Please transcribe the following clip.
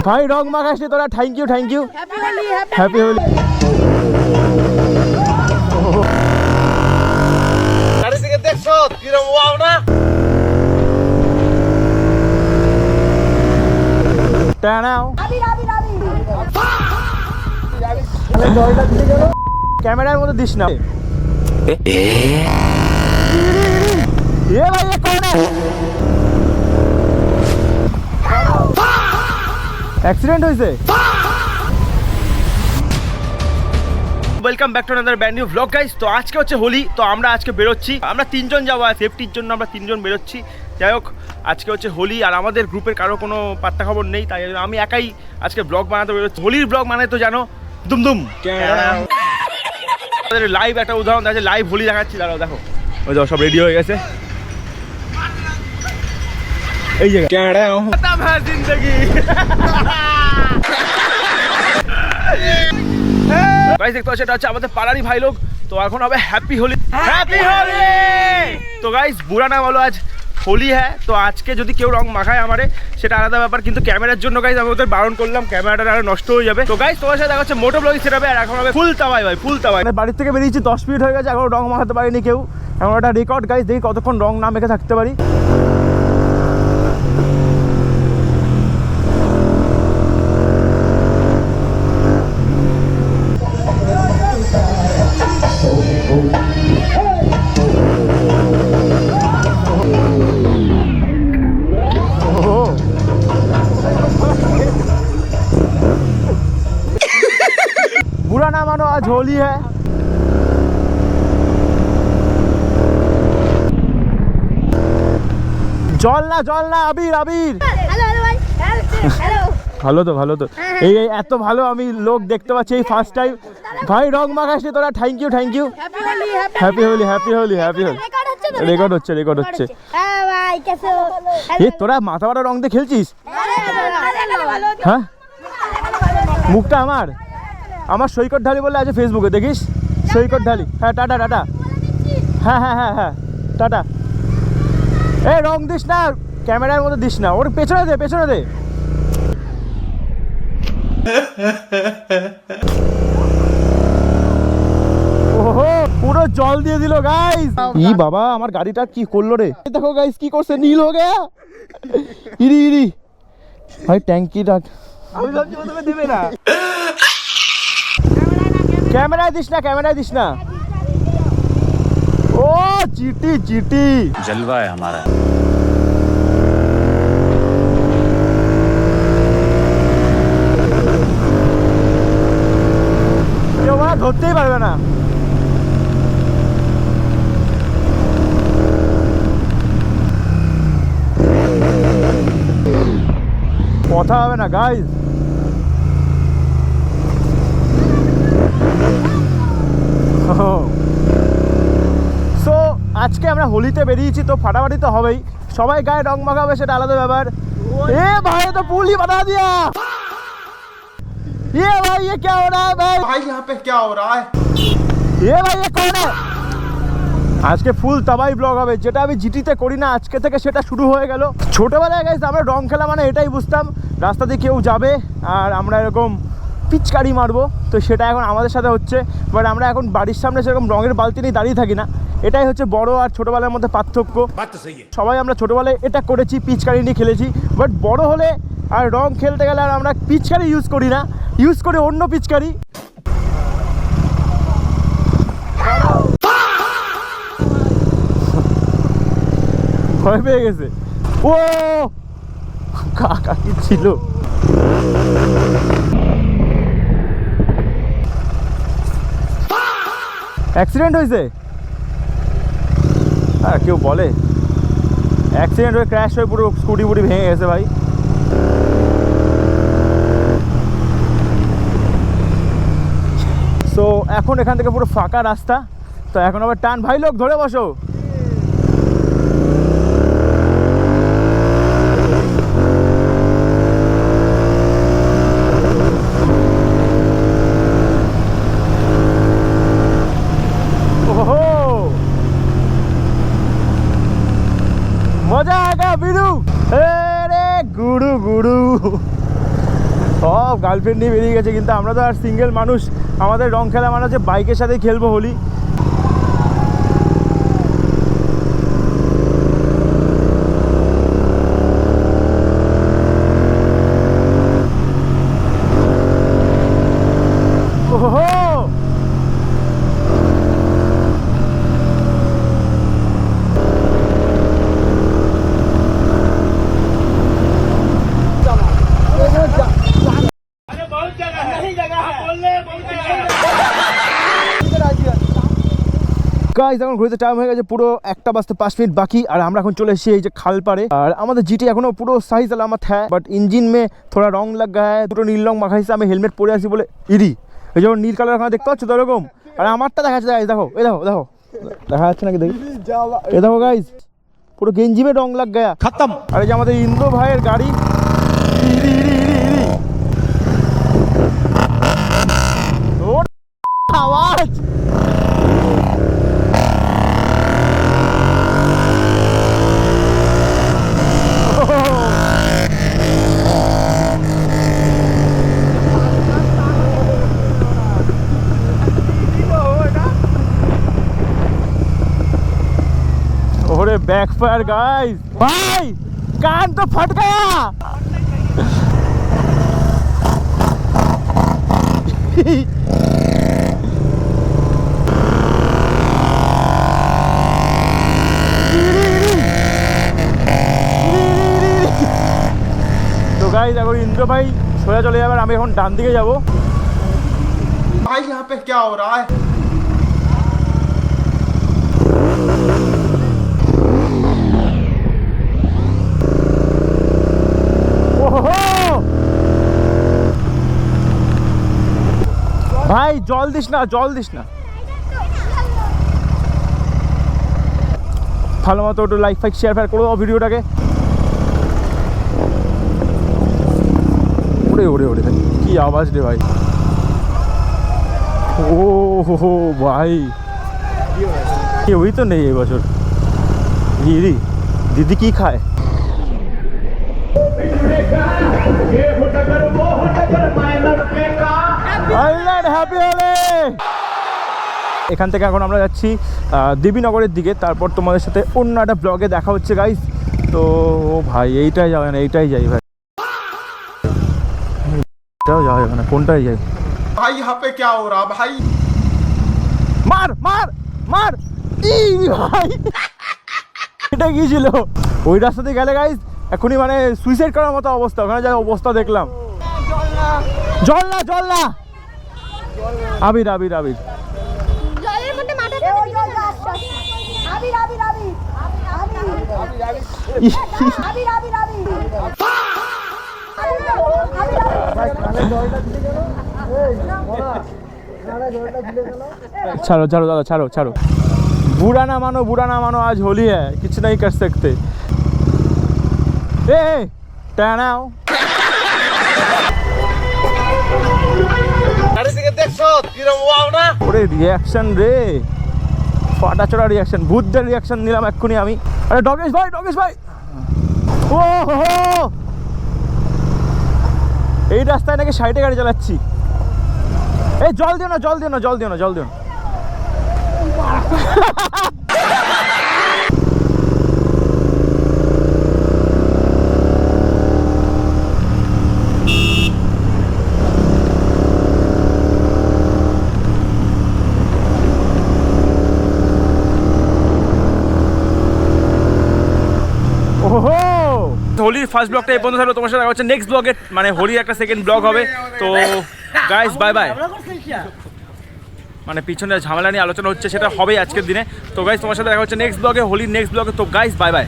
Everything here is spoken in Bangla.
ভাই রং মাখাস তোরা, থ্যাংক ইউ হ্যাপি হোলি। গাড়ি থেকে দেখছো কিরম ওয়াও না? ক্যামেরার মধ্যে দিস না। অ্যাক্সিডেন্ট হয়েছে। Welcome back to another brand new vlog guys. তো আজকে হচ্ছে হোলি, তো আমরা আজকে বেরোচ্ছি, আমরা তিনজন যাবো, সেফটির জন্য আমরা তিনজন বেরোচ্ছি। যাই হোক, আজকে হচ্ছে হোলি আর আমাদের গ্রুপের কারো কোনো পাত্তা খবর নেই, তাই আমি একাই আজকে ব্লগ বানাতে বেরোচ্ছি। হোলির ব্লগ মানে তো জানো, দুমদুম। আমাদের লাইভ একটা উদাহরণ আছে, লাইভ হোলি দেখাচ্ছি, দাঁড়াও দেখো, ওই দেখো সব রেডি হয়ে গেছে। এই জায়গায় জিন্দগি গাইস দেখতে পাচ্ছ, এটা হচ্ছে আমাদের পাড়ারই ভাই লোক। তো এখন হবে হ্যাপি হোলি, হ্যাপি হোলি। তো গাইস বুড়া না বলো, আজ হোলি হ্যাঁ। তো আজকে যদি কেউ রং মাখায় আমারে সেটা আলাদা ব্যাপার, কিন্তু ক্যামেরার জন্য গাইস আমি ওদের বারণ করলাম, ক্যামেরাটা আরো নষ্ট হয়ে যাবে। তো গাইস তোমার সাথে দেখা হচ্ছে মোটো ব্লগিং সেট হবে, আর এখন হবে ফুল তাওয়াই ভাই, ফুল তাওয়াই। বাড়ির থেকে বেরিয়েছি 10 মিনিট হয়ে গেছে, এখন রং মাখাতে পারিনি কেউ। এখন একটা রেকর্ড গাইস, দেখি কতক্ষণ রং না মেখে থাকতে পারি। बुरा ना मानो, आज होली है। জল না আবির। ভালো তো এই এত ভালো আমি লোক দেখতে পাচ্ছি এই ফার্স্ট টাইম। ভাই রং মাখাস তোরা, thank you happy Holi. Record হচ্ছে। এ তোরা মাথা বাড়া রং দিয়ে খেলছিস? হ্যাঁ, মুখটা আমার সৈকত ঢালি বলে আছে ফেসবুকে, দেখিস সৈকত ঢালি। হ্যাঁ টাটা। হ্যাঁ টাটা। এ রং দিস না, ক্যামেরার মধ্যে দিস না, ওর পেছনে দে। ওহো, পুরো জল দিয়ে দিল গাইস। ই বাবা, আমার গাড়িটা কি করলো রে, দেখো গাইস কি করছে, নীল হয়ে গেয়া। ইরি ভাই ট্যাঙ্কিটা আমি ভাবছি প্রথমে দেবে না। ক্যামেরায় দিস না। ও চিটি जलवा है हमारा। কেউ ধরতেই পারবে না। কথা হবে না গাইস। সো আজকে আমরা হোলিতে বেরিয়েছি, তো ফাটাফাটি তো হবেই, সবাই গায়ে রং মাখাবে, সেটা আলাদা ব্যাপার। এ ভাই তো পুলি বানা দিয়া। ये भाई ये क्या हो रहा है भाई यहाँ पे क्या हो रहा है? ये भाई ये कौन है? আজকে ফুল তাবাই ব্লগ হবে, যেটা আমি জিটিতে করি না, আজকে থেকে সেটা শুরু হয়ে গেল। ছোটবেলায় গাইস আমরা রং খেলা মানে এটাই বুঝতাম, রাস্তা দিয়ে কেউ যাবে আর আমরা এরকম পিচকারি মারবো, তো সেটা এখন আমাদের সাথে হচ্ছে। বাট আমরা এখন বাড়ির সামনে সেরকম রঙের বালতি নিয়ে দাঁড়িয়ে থাকি না, এটাই হচ্ছে বড় আর ছোটবেলার মধ্যে পার্থক্য। সবাই আমরা ছোটবেলায় এটা করেছি, পিচকারি নিয়ে খেলেছি, বাট বড় হলে আর রং খেলতে গেলে আর আমরা পিচকারি ইউজ করি না, ইউজ করি অন্য পিচকারি। ভয় পেয়ে গেছে। ও কাকা কি ছিল? অ্যাক্সিডেন্ট হয়েছে? হ্যাঁ কেউ বলে অ্যাক্সিডেন্ট হয়ে ক্র্যাশ হয়ে পুরো স্কুটি ভেঙে গেছে ভাই। সো এখন এখান থেকে পুরো ফাঁকা রাস্তা, তো এখন আবার টান। ভাই লোক ধরে বসো। मजा आएगा बीरू। अरे गुरु সব গার্লফ্রেন্ড নিয়ে বেরিয়ে গেছে, কিন্তু আমরা তো আর সিঙ্গেল মানুষ, আমাদের রং খেলা মানে হচ্ছে বাইকের সাথেই খেলবো হোলি। গাইস এখন ঘুরতে টাইম হয়ে গেছে, পুরো 1টা বাজতে 5 মিনিট বাকি, আর আমরা এখন চলে এসেছি এই যে খাল পাড়ে। আর আমাদের জিটি এখনো পুরো सही सलामत है, बट इंजन में थोड़ा रंग लग गया है। দুটো নীল রং মাখাইছে, আমি হেলমেট পরে আছি বলে ইরি এই যেমন নীল কালার ওখানে দেখতে পাচ্ছ তো এরকম, আর আমারটা দেখা যাচ্ছে গাইস, দেখো এই দেখো দেখো দেখা যাচ্ছে নাকি দেখি, এই দেখো গাইস পুরো গেঞ্জি में रंग लग गया खत्म। আর এই যে আমাদের ইন্দ্র ভাইয়ের গাড়ি, ইরি ইরি ইরি ইরি ওর আওয়াজ। ओरे बैकफायर गाइस, भाई कान तो फट गया। तो गाइस এখন ইন্দ্র ভাই সোজা চলে যাবে, আমি এখন ডান দিকে যাব। भाई यहाँ पे क्या हो रहा है? ভাই জল দিস না, জল দিস না। ভালো মতো একটু লাইক ফাইক শেয়ার ফেয়ার করে দাও ভিডিওটাকে। ওরে ওরে ওরে কি আওয়াজ রে ভাই, ও হো ভাই কেউই তো নেই এবছর। দিদি দিদি কি খায়? এখান থেকে এখন আমরা যাচ্ছি দেবীনগরের দিকে, তারপর তোমাদের সাথে অন্য একটা ব্লগে দেখা হচ্ছে গাইস। তো ভাই এইটাই যাবে না, এইটাই যাই ভাই, এটাও যাওয়া যাবে না, কোনটাই যাই भाई यहाँ पे क्या हो रहा है भाई? মার মার মার ই ভাই এটা কি ছিল? ওই রাস্তাতে গেলে গাইস এখনই মানে সুইসাইড করার মতো অবস্থা, ওখানে যা অবস্থা দেখলাম। জল না জল না, আবির আবির আবির জলের মধ্যে মাথা দিয়ে জল আসছে। আবির আবির আবির আবির আবির আবির আবির ছাড়ো ছাড়ো দাদা ছাড়ো ছাড়ো, बुरा ना मानो आज होली है, कुछ नहीं कर सकते। ए টানাও গাড়ি থেকে দেখছো কিরম ওয়াও না? ওরে রিয়াকশন রে, ফাটা চড়া রিয়াকশন, ভূতদের রিয়াকশন নিলাম এক্ষুনি আমি। আরে ডগেশ ভাই ও হো, এই রাস্তায় নাকি সাইডে গাড়ি চালাচ্ছি। এই জল দিও না জল দিও না জল দিও না জল দিও না। হোলির ফার্স্ট ব্লগটা এই পর্যন্ত থাকলো, তোমার সাথে দেখা হচ্ছে নেক্সট ব্লগে, মানে হোলির একটা সেকেন্ড ব্লগ হবে। তো গাইস বাই বাই। মানে পিছনে ঝামেলা নিয়ে আলোচনা হচ্ছে, সেটা হবেই আজকের দিনে। তো গাইস তোমার সাথে দেখা হচ্ছে নেক্সট ব্লগে, হোলির নেক্সট ব্লগে। তো গাইস বাই বাই।